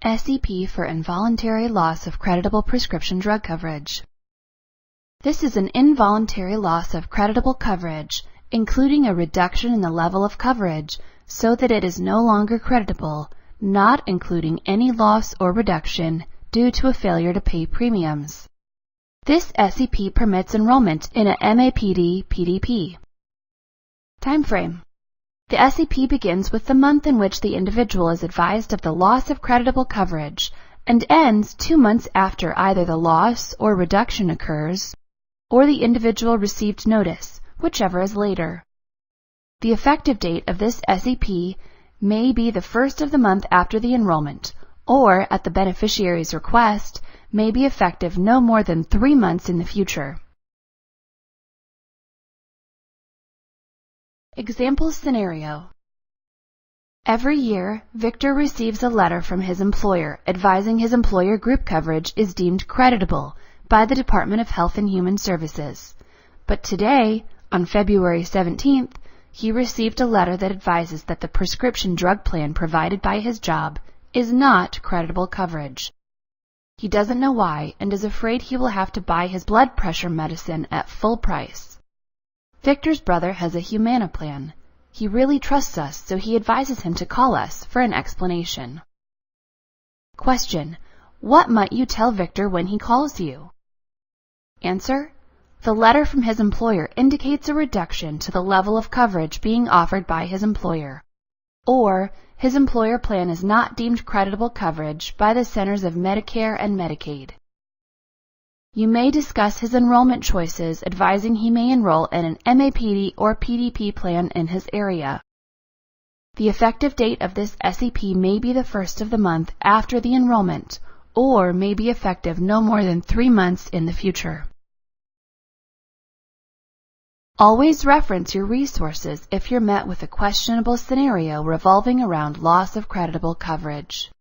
SEP for involuntary loss of creditable prescription drug coverage. This is an involuntary loss of creditable coverage, including a reduction in the level of coverage so that it is no longer creditable, not including any loss or reduction due to a failure to pay premiums. This SEP permits enrollment in a MAPD PDP. Timeframe. The SEP begins with the month in which the individual is advised of the loss of creditable coverage and ends 2 months after either the loss or reduction occurs or the individual received notice, whichever is later. The effective date of this SEP may be the first of the month after the enrollment, or, at the beneficiary's request, may be effective no more than 3 months in the future. Example scenario. Every year, Victor receives a letter from his employer advising his employer group coverage is deemed creditable by the Department of Health and Human Services. But today, on February 17th, he received a letter that advises that the prescription drug plan provided by his job is not creditable coverage. He doesn't know why and is afraid he will have to buy his blood pressure medicine at full price. Victor's brother has a Humana plan. He really trusts us, so he advises him to call us for an explanation. Question: what might you tell Victor when he calls you? Answer: the letter from his employer indicates a reduction to the level of coverage being offered by his employer, or his employer plan is not deemed creditable coverage by the Centers of Medicare and Medicaid. You may discuss his enrollment choices, advising he may enroll in an MAPD or PDP plan in his area. The effective date of this SEP may be the first of the month after the enrollment, or may be effective no more than 3 months in the future. Always reference your resources if you're met with a questionable scenario revolving around loss of creditable coverage.